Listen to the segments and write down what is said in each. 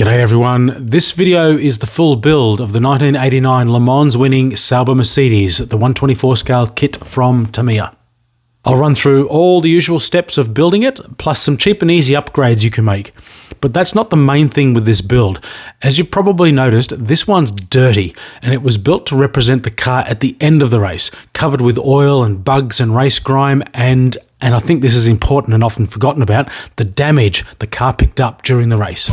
G'day everyone, this video is the full build of the 1989 Le Mans winning Sauber Mercedes, the 124 scale kit from Tamiya. I'll run through all the usual steps of building it, plus some cheap and easy upgrades you can make. But that's not the main thing with this build. As you've probably noticed, this one's dirty, and it was built to represent the car at the end of the race, covered with oil and bugs and race grime, and I think this is important and often forgotten about, the damage the car picked up during the race.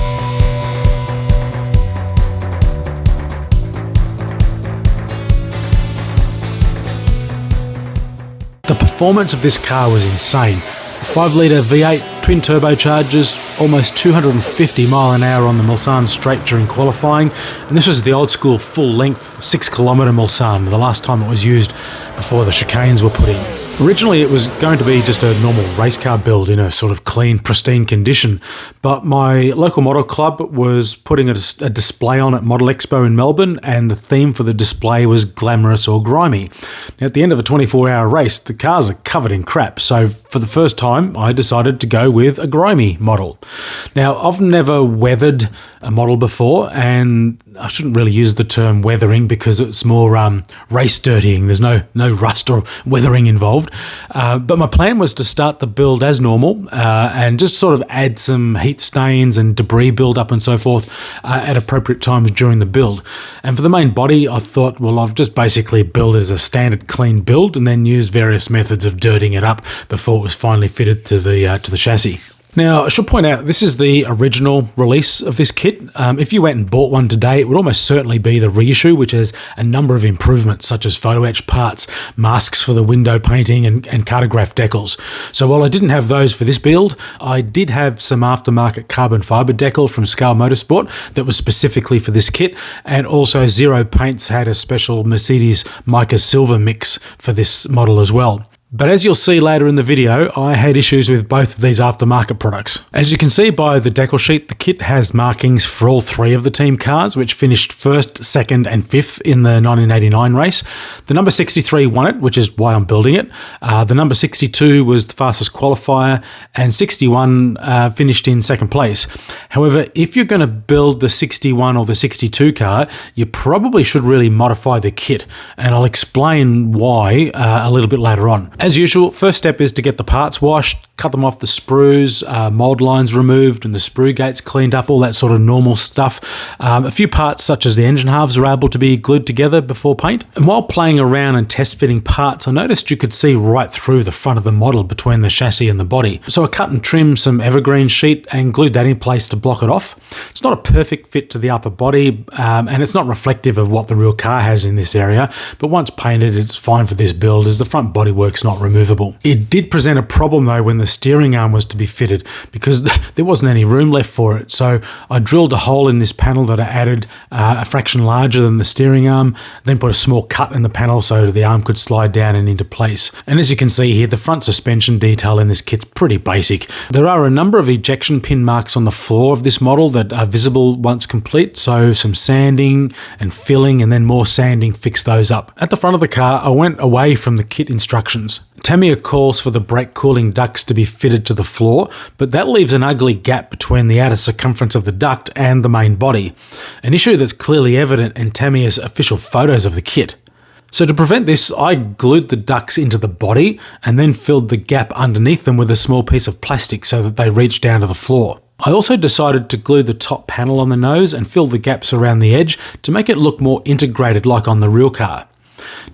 The performance of this car was insane. A 5-litre V8, twin turbochargers, almost 250 mile an hour on the Mulsanne straight during qualifying, and this was the old school full length 6-kilometre Mulsanne, the last time it was used before the chicanes were put in. Originally it was going to be just a normal race car build in a sort of clean, pristine condition, but my local model club was putting a display on at Model Expo in Melbourne, and the theme for the display was glamorous or grimy. Now, at the end of a 24-hour race, the cars are covered in crap, so for the first time I decided to go with a grimy model. Now, I've never weathered a model before, and I shouldn't really use the term weathering because it's more race dirtying. There's no rust or weathering involved. But my plan was to start the build as normal and just sort of add some heat stains and debris build up and so forth at appropriate times during the build. And for the main body, I thought, well, I'll just basically build it as a standard clean build and then use various methods of dirtying it up before it was finally fitted to the chassis. Now, I should point out, this is the original release of this kit. If you went and bought one today, it would almost certainly be the reissue, which has a number of improvements, such as photo etch parts, masks for the window painting, and cartograph decals. So while I didn't have those for this build, I did have some aftermarket carbon fibre decal from Scale Motorsport that was specifically for this kit, and also Zero Paints had a special Mercedes mica silver mix for this model as well. But as you'll see later in the video, I had issues with both of these aftermarket products. As you can see by the decal sheet, the kit has markings for all three of the team cars, which finished 1st, 2nd and 5th in the 1989 race. The number 63 won it, which is why I'm building it. The number 62 was the fastest qualifier, and 61 finished in 2nd place. However, if you're going to build the 61 or the 62 car, you probably should really modify the kit, and I'll explain why a little bit later on. As usual, first step is to get the parts washed, cut them off the sprues, mold lines removed and the sprue gates cleaned up, all that sort of normal stuff. A few parts such as the engine halves are able to be glued together before paint. And while playing around and test fitting parts, I noticed you could see right through the front of the model between the chassis and the body. So I cut and trimmed some evergreen sheet and glued that in place to block it off. It's not a perfect fit to the upper body, and it's not reflective of what the real car has in this area, but once painted, it's fine for this build as the front bodywork's not removable. It did present a problem though when the steering arm was to be fitted, because there wasn't any room left for it. So I drilled a hole in this panel that I added a fraction larger than the steering arm, then put a small cut in the panel so the arm could slide down and into place. And as you can see here, the front suspension detail in this kit's pretty basic. There are a number of ejection pin marks on the floor of this model that are visible once complete, so some sanding and filling and then more sanding fixed those up. At the front of the car, I went away from the kit instructions. Tamiya calls for the brake cooling ducts to be fitted to the floor, but that leaves an ugly gap between the outer circumference of the duct and the main body, an issue that's clearly evident in Tamiya's official photos of the kit. So to prevent this, I glued the ducts into the body and then filled the gap underneath them with a small piece of plastic so that they reached down to the floor. I also decided to glue the top panel on the nose and fill the gaps around the edge to make it look more integrated like on the real car.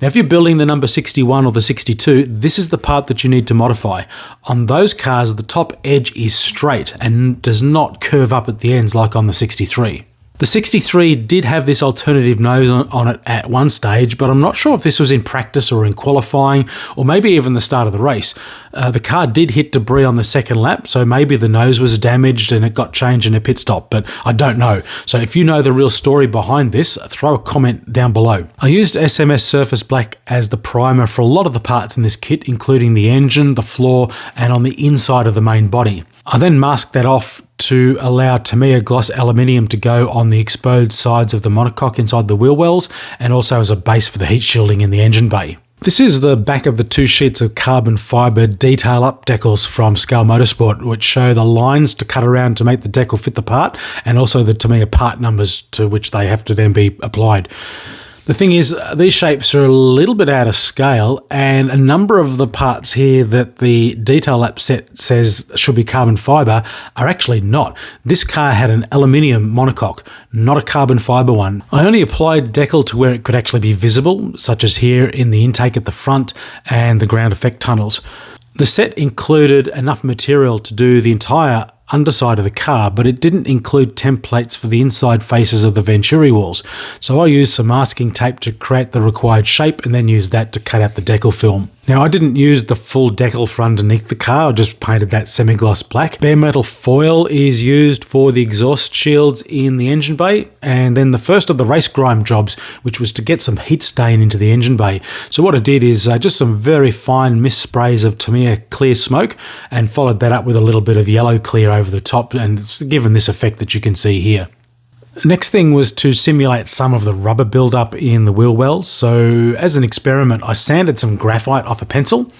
Now, if you're building the number 61 or the 62, this is the part that you need to modify. On those cars, the top edge is straight and does not curve up at the ends like on the 63. The 63 did have this alternative nose on it at one stage, but I'm not sure if this was in practice or in qualifying, or maybe even the start of the race. The car did hit debris on the second lap, so maybe the nose was damaged and it got changed in a pit stop, but I don't know. So if you know the real story behind this, throw a comment down below. I used SMS Surface Black as the primer for a lot of the parts in this kit, including the engine, the floor, and on the inside of the main body. I then masked that off to allow Tamiya gloss aluminium to go on the exposed sides of the monocoque inside the wheel wells, and also as a base for the heat shielding in the engine bay. This is the back of the 2 sheets of carbon fibre detail up decals from Scale Motorsport, which show the lines to cut around to make the decal fit the part, and also the Tamiya part numbers to which they have to then be applied. The thing is, these shapes are a little bit out of scale, and a number of the parts here that the detail lap set says should be carbon fibre are actually not. This car had an aluminium monocoque, not a carbon fibre one. I only applied decal to where it could actually be visible, such as here in the intake at the front and the ground effect tunnels. The set included enough material to do the entire underside of the car, but it didn't include templates for the inside faces of the Venturi walls. So I used some masking tape to create the required shape and then used that to cut out the decal film. Now, I didn't use the full decal for underneath the car, I just painted that semi-gloss black. Bare metal foil is used for the exhaust shields in the engine bay, and then the first of the race grime jobs, which was to get some heat stain into the engine bay. So what I did is just some very fine mist sprays of Tamiya clear smoke, and followed that up with a little bit of yellow clear over the top, and it's given this effect that you can see here. Next thing was to simulate some of the rubber buildup in the wheel wells. So as an experiment, I sanded some graphite off a pencil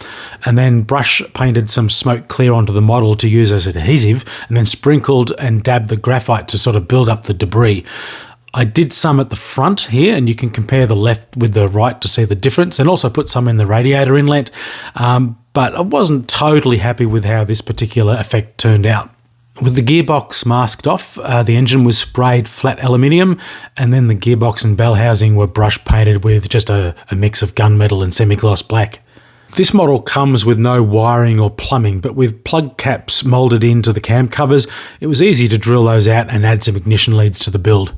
and then brush painted some smoke clear onto the model to use as adhesive, and then sprinkled and dabbed the graphite to sort of build up the debris. I did some at the front here, and you can compare the left with the right to see the difference, and also put some in the radiator inlet, but I wasn't totally happy with how this particular effect turned out. With the gearbox masked off, the engine was sprayed flat aluminium, and then the gearbox and bell housing were brush painted with just a mix of gunmetal and semi-gloss black. This model comes with no wiring or plumbing, but with plug caps moulded into the cam covers, it was easy to drill those out and add some ignition leads to the build.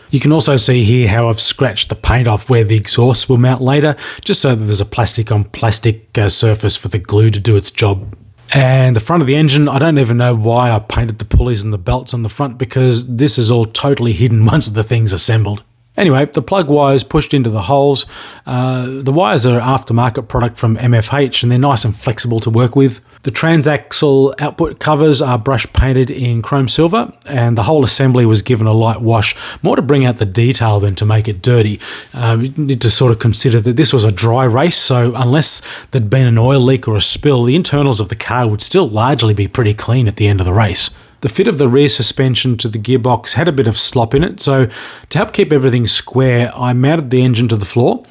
You can also see here how I've scratched the paint off where the exhaust will mount later, just so that there's a plastic on plastic surface for the glue to do its job. And the front of the engine, I don't even know why I painted the pulleys and the belts on the front, because this is all totally hidden once the thing's assembled. Anyway, the plug wires pushed into the holes. The wires are aftermarket product from MFH, and they're nice and flexible to work with. The transaxle output covers are brush painted in chrome silver, and the whole assembly was given a light wash, more to bring out the detail than to make it dirty. You need to sort of consider that this was a dry race, so unless there'd been an oil leak or a spill, the internals of the car would still largely be pretty clean at the end of the race. The fit of the rear suspension to the gearbox had a bit of slop in it, so to help keep everything square, I mounted the engine to the floor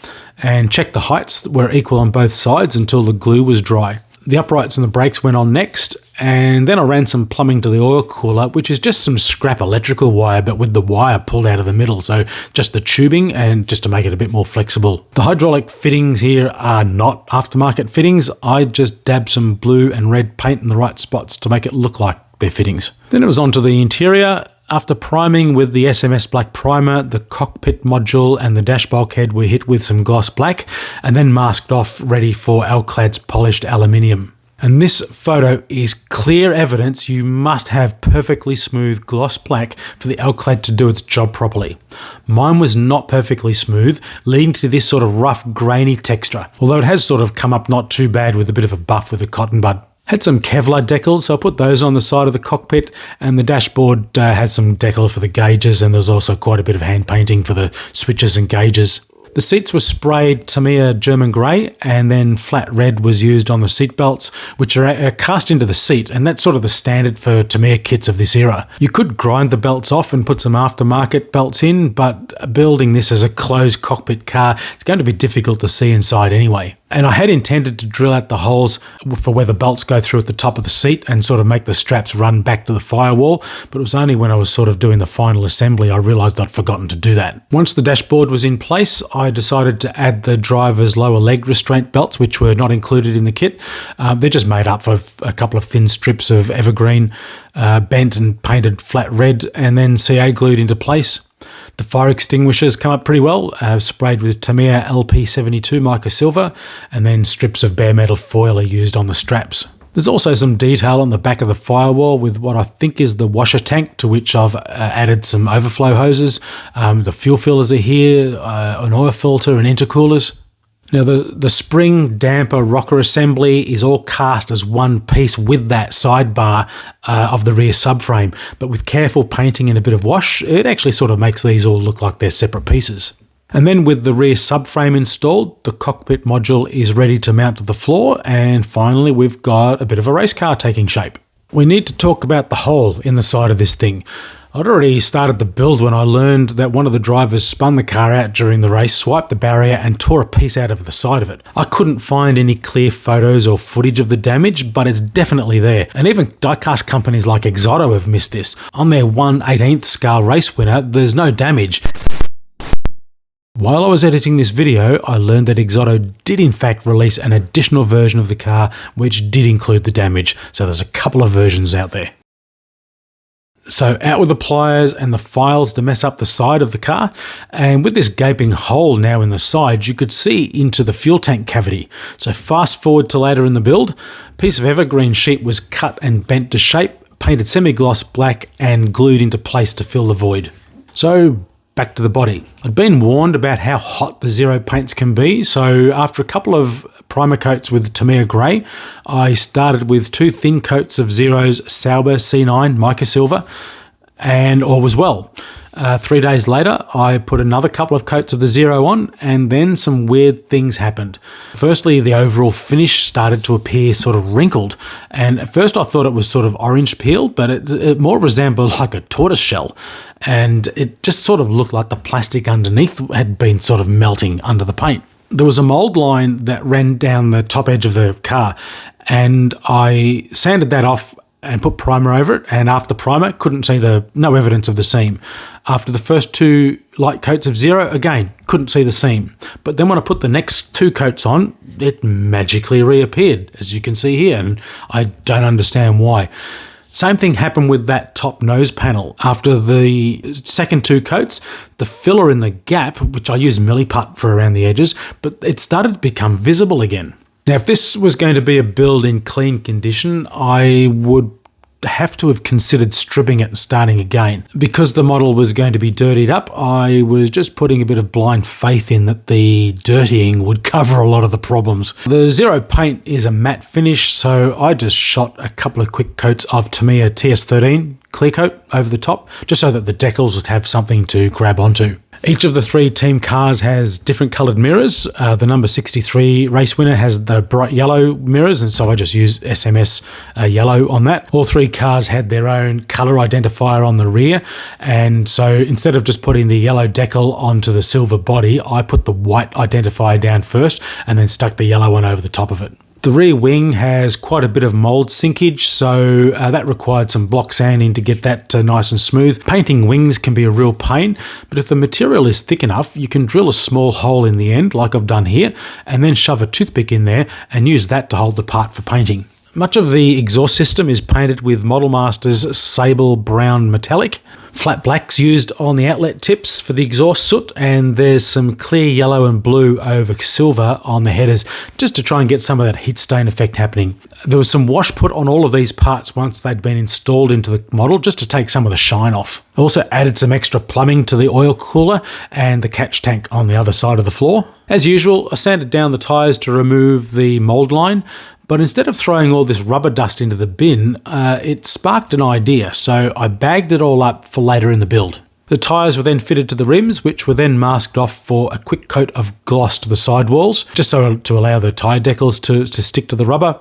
and checked the heights were equal on both sides until the glue was dry. The uprights and the brakes went on next, and then I ran some plumbing to the oil cooler, which is just some scrap electrical wire, but with the wire pulled out of the middle, so just the tubing, and just to make it a bit more flexible. The hydraulic fittings here are not aftermarket fittings. I just dabbed some blue and red paint in the right spots to make it look like their fittings. Then it was onto the interior. After priming with the SMS black primer, the cockpit module and the dash bulkhead were hit with some gloss black, and then masked off ready for Alclad's polished aluminium. And this photo is clear evidence you must have perfectly smooth gloss black for the Alclad to do its job properly. Mine was not perfectly smooth, leading to this sort of rough, grainy texture, although it has sort of come up not too bad with a bit of a buff with a cotton bud. Had some Kevlar decals, so I put those on the side of the cockpit, and the dashboard has some decal for the gauges, and there's also quite a bit of hand painting for the switches and gauges. The seats were sprayed Tamiya German grey, and then flat red was used on the seat belts, which are cast into the seat, and that's sort of the standard for Tamiya kits of this era. You could grind the belts off and put some aftermarket belts in, but building this as a closed cockpit car, it's going to be difficult to see inside anyway. And I had intended to drill out the holes for where the belts go through at the top of the seat and sort of make the straps run back to the firewall, but it was only when I was sort of doing the final assembly I realised I'd forgotten to do that. Once the dashboard was in place, I decided to add the driver's lower leg restraint belts, which were not included in the kit. They're just made up of a couple of thin strips of evergreen, bent and painted flat red, and then CA glued into place. The fire extinguishers come up pretty well, sprayed with Tamiya LP72 mica silver, and then strips of bare metal foil are used on the straps. There's also some detail on the back of the firewall with what I think is the washer tank, to which I've added some overflow hoses. The fuel fillers are here, an oil filter and intercoolers. Now the spring damper rocker assembly is all cast as one piece with that sidebar of the rear subframe, but with careful painting and a bit of wash, it actually sort of makes these all look like they're separate pieces. And then with the rear subframe installed, the cockpit module is ready to mount to the floor, and finally we've got a bit of a race car taking shape. We need to talk about the hole in the side of this thing. I'd already started the build when I learned that one of the drivers spun the car out during the race, swiped the barrier and tore a piece out of the side of it. I couldn't find any clear photos or footage of the damage, but it's definitely there. And even diecast companies like Exoto have missed this. On their 1/18th scale race winner, there's no damage. While I was editing this video, I learned that Exoto did in fact release an additional version of the car which did include the damage, so there's a couple of versions out there. So out with the pliers and the files to mess up the side of the car, and with this gaping hole now in the side, you could see into the fuel tank cavity. So fast forward to later in the build, a piece of evergreen sheet was cut and bent to shape, painted semi-gloss black and glued into place to fill the void. So back to the body. I'd been warned about how hot the zero paints can be, so after a couple of primer coats with Tamiya Grey, I started with 2 thin coats of Zero's Sauber C9 mica silver, and all was well. 3 days later, I put another couple of coats of the Zero on, and then some weird things happened. Firstly, the overall finish started to appear sort of wrinkled, and at first I thought it was sort of orange peeled, but it more resembled like a tortoise shell, and it just sort of looked like the plastic underneath had been sort of melting under the paint. There was a mold line that ran down the top edge of the car, and I sanded that off and put primer over it, and after primer, couldn't see no evidence of the seam. After the first 2 light coats of Zero, again, couldn't see the seam. But then when I put the next 2 coats on, it magically reappeared, as you can see here, and I don't understand why. Same thing happened with that top nose panel. After the second 2 coats, the filler in the gap, which I use Milliput for around the edges, but it started to become visible again. Now, if this was going to be a build in clean condition, I would have to have considered stripping it and starting again. Because the model was going to be dirtied up, I was just putting a bit of blind faith in that the dirtying would cover a lot of the problems. The Zero paint is a matte finish, so I just shot a couple of quick coats of Tamiya TS13 clear coat over the top, just so that the decals would have something to grab onto. Each of the 3 team cars has different coloured mirrors. The number 63 race winner has the bright yellow mirrors, and so I just used SMS yellow on that. All 3 cars had their own colour identifier on the rear, and so instead of just putting the yellow decal onto the silver body, I put the white identifier down first and then stuck the yellow one over the top of it. The rear wing has quite a bit of mould sinkage, so that required some block sanding to get that nice and smooth. Painting wings can be a real pain, but if the material is thick enough, you can drill a small hole in the end, like I've done here, and then shove a toothpick in there and use that to hold the part for painting. Much of the exhaust system is painted with Model Master's sable brown metallic. Flat black's used on the outlet tips for the exhaust soot, and there's some clear yellow and blue over silver on the headers just to try and get some of that heat stain effect happening. There was some wash put on all of these parts once they'd been installed into the model just to take some of the shine off. Also added some extra plumbing to the oil cooler and the catch tank on the other side of the floor. As usual, I sanded down the tyres to remove the mould line, but instead of throwing all this rubber dust into the bin, it sparked an idea, so I bagged it all up for later in the build. The tyres were then fitted to the rims, which were then masked off for a quick coat of gloss to the sidewalls, just so to allow the tyre decals to stick to the rubber.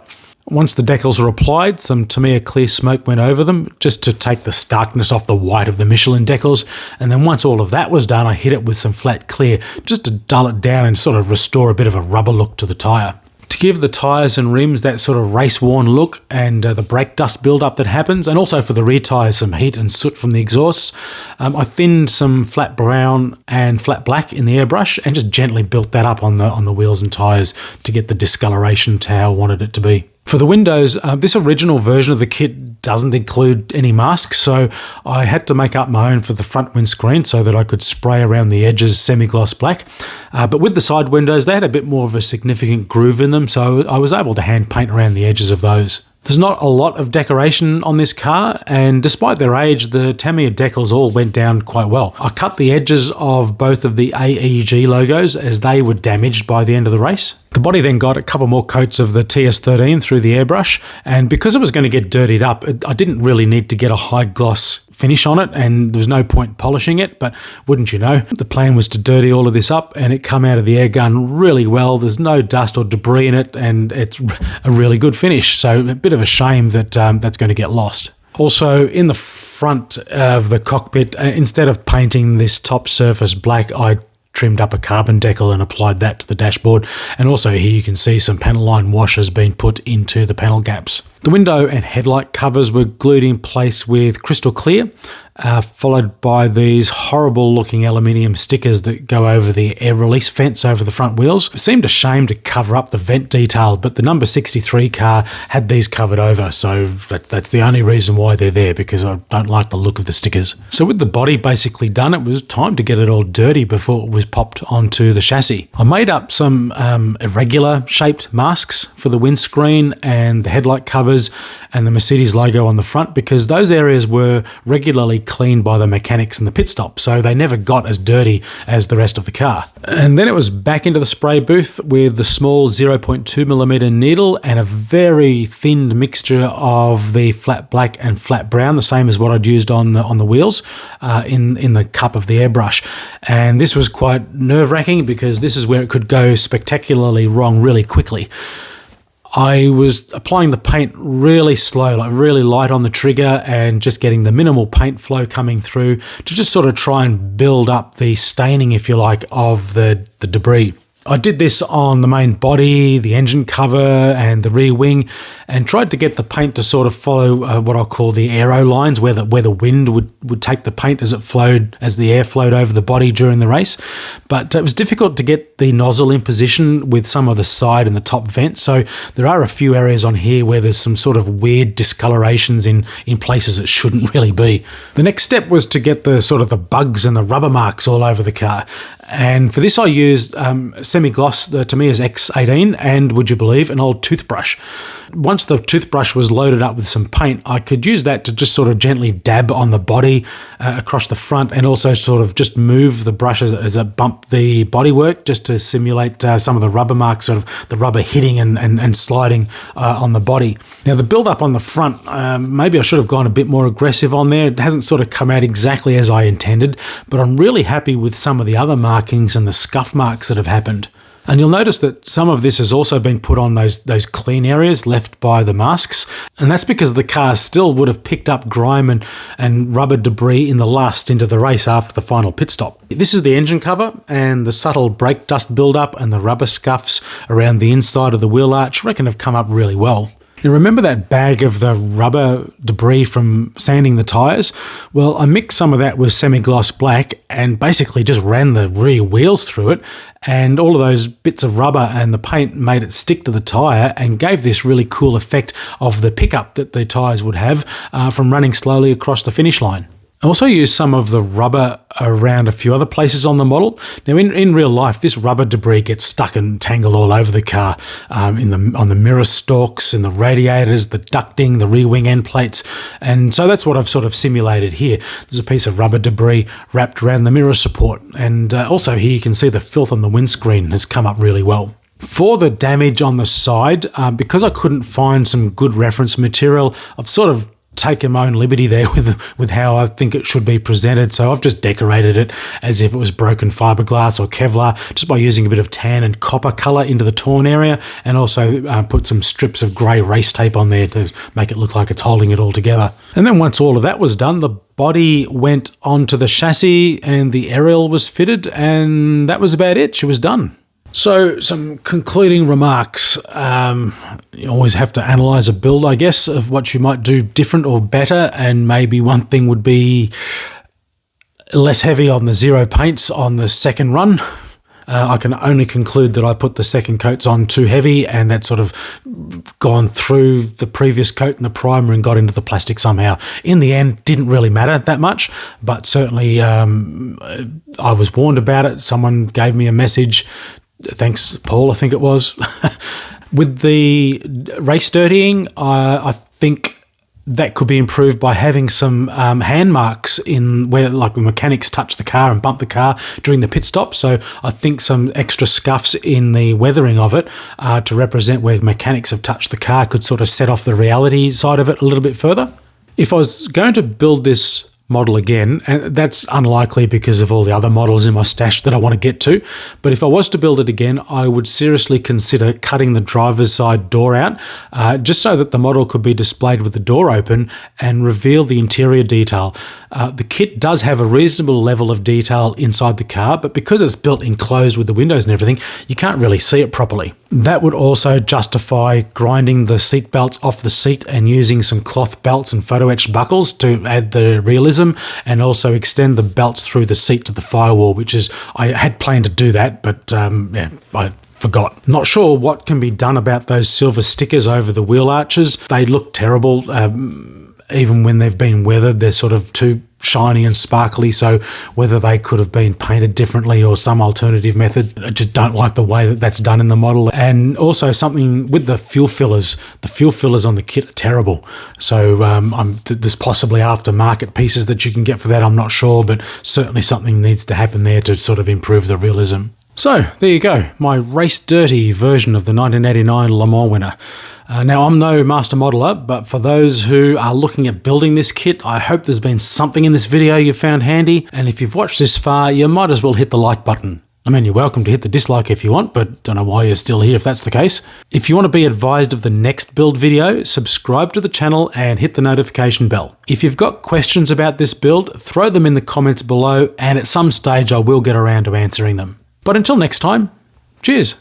Once the decals were applied, some Tamiya clear smoke went over them, just to take the starkness off the white of the Michelin decals, and then once all of that was done, I hit it with some flat clear, just to dull it down and sort of restore a bit of a rubber look to the tyre. To give the tyres and rims that sort of race-worn look and the brake dust build-up that happens, and also for the rear tyres some heat and soot from the exhausts, I thinned some flat brown and flat black in the airbrush and just gently built that up on the wheels and tyres to get the discoloration to how I wanted it to be. For the windows, this original version of the kit doesn't include any masks, so I had to make up my own for the front windscreen so that I could spray around the edges semi-gloss black. But with the side windows, they had a bit more of a significant groove in them, so I was able to hand paint around the edges of those. There's not a lot of decoration on this car, and despite their age, the Tamiya decals all went down quite well. I cut the edges of both of the AEG logos as they were damaged by the end of the race. The body then got a couple more coats of the TS13 through the airbrush, and because it was going to get dirtied up, I didn't really need to get a high gloss finish on it, and there was no point polishing it, but wouldn't you know, the plan was to dirty all of this up, and it come out of the air gun really well. There's no dust or debris in it, and it's a really good finish, so a bit of a shame that that's going to get lost. Also, in the front of the cockpit, instead of painting this top surface black, I trimmed up a carbon decal and applied that to the dashboard. And also here you can see some panel line wash has been put into the panel gaps. The window and headlight covers were glued in place with crystal clear, followed by these horrible looking aluminium stickers that go over the air release vents over the front wheels. It seemed a shame to cover up the vent detail, but the number 63 car had these covered over, so that's the only reason why they're there, because I don't like the look of the stickers. So with the body basically done, it was time to get it all dirty before it was popped onto the chassis. I made up some irregular shaped masks for the windscreen and the headlight covers and the Mercedes logo on the front, because those areas were regularly cleaned by the mechanics in the pit stop, so they never got as dirty as the rest of the car. And then it was back into the spray booth with the small 0.2mm needle and a very thin mixture of the flat black and flat brown, the same as what I'd used on the wheels in the cup of the airbrush. And this was quite nerve-wracking because this is where it could go spectacularly wrong really quickly. I was applying the paint really slow, like really light on the trigger, and just getting the minimal paint flow coming through to just sort of try and build up the staining, if you like, of the debris. I did this on the main body, the engine cover and the rear wing, and tried to get the paint to sort of follow what I'll call the aero lines, where the wind would take the paint as the air flowed over the body during the race. But it was difficult to get the nozzle in position with some of the side and the top vents, so there are a few areas on here where there's some sort of weird discolorations in places it shouldn't really be. The next step was to get the sort of the bugs and the rubber marks all over the car. And for this I used semi-gloss, the Tamiya's X18, and would you believe, an old toothbrush. Once the toothbrush was loaded up with some paint, I could use that to just sort of gently dab on the body across the front, and also sort of just move the brush as it bumped the bodywork, just to simulate some of the rubber marks, sort of the rubber hitting and sliding on the body. Now the build-up on the front, maybe I should have gone a bit more aggressive on there. It hasn't sort of come out exactly as I intended, but I'm really happy with some of the other markings and the scuff marks that have happened. And you'll notice that some of this has also been put on those clean areas left by the masks, and that's because the car still would have picked up grime and rubber debris in the last stint of the race after the final pit stop. This is the engine cover, and the subtle brake dust buildup and the rubber scuffs around the inside of the wheel arch I reckon have come up really well. Now remember that bag of the rubber debris from sanding the tyres? Well, I mixed some of that with semi-gloss black and basically just ran the rear wheels through it, and all of those bits of rubber and the paint made it stick to the tyre and gave this really cool effect of the pickup that the tyres would have from running slowly across the finish line. I also used some of the rubber around a few other places on the model. Now, in real life, this rubber debris gets stuck and tangled all over the car, on the mirror stalks, in the radiators, the ducting, the rear wing end plates, and so that's what I've sort of simulated here. There's a piece of rubber debris wrapped around the mirror support, and also here you can see the filth on the windscreen has come up really well. For the damage on the side, because I couldn't find some good reference material, I've sort of taken my own liberty there with how I think it should be presented. So I've just decorated it as if it was broken fiberglass or Kevlar, just by using a bit of tan and copper colour into the torn area, and also put some strips of grey race tape on there to make it look like it's holding it all together. And then once all of that was done, the body went onto the chassis and the aerial was fitted, and that was about it. She was done. So some concluding remarks. You always have to analyse a build, I guess, of what you might do different or better, and maybe one thing would be less heavy on the zero paints on the second run. I can only conclude that I put the second coats on too heavy, and that sort of gone through the previous coat and the primer and got into the plastic somehow. In the end, didn't really matter that much, but certainly I was warned about it. Someone gave me a message. Thanks, Paul, I think it was. With the race dirtying, I think that could be improved by having some hand marks in where like the mechanics touch the car and bump the car during the pit stop. So I think some extra scuffs in the weathering of it to represent where mechanics have touched the car could sort of set off the reality side of it a little bit further. If I was going to build this model again, and that's unlikely because of all the other models in my stash that I want to get to, but if I was to build it again, I would seriously consider cutting the driver's side door out, just so that the model could be displayed with the door open and reveal the interior detail. The kit does have a reasonable level of detail inside the car, but because it's built enclosed with the windows and everything, you can't really see it properly. That would also justify grinding the seat belts off the seat and using some cloth belts and photo etched buckles to add the realism, and also extend the belts through the seat to the firewall, which is, I had planned to do that, but I forgot. Not sure what can be done about those silver stickers over the wheel arches. They look terrible. Even when they've been weathered, they're sort of too shiny and sparkly, so whether they could have been painted differently or some alternative method, I just don't like the way that that's done in the model. And also something with the fuel fillers on the kit are terrible, so there's possibly aftermarket pieces that you can get for that, I'm not sure, but certainly something needs to happen there to sort of improve the realism. So there you go, my race dirty version of the 1989 Le Mans winner. Now, I'm no master modeler, but for those who are looking at building this kit, I hope there's been something in this video you found handy, and if you've watched this far, you might as well hit the like button. I mean, you're welcome to hit the dislike if you want, but don't know why you're still here if that's the case. If you want to be advised of the next build video, subscribe to the channel and hit the notification bell. If you've got questions about this build, throw them in the comments below, and at some stage I will get around to answering them. But until next time, cheers!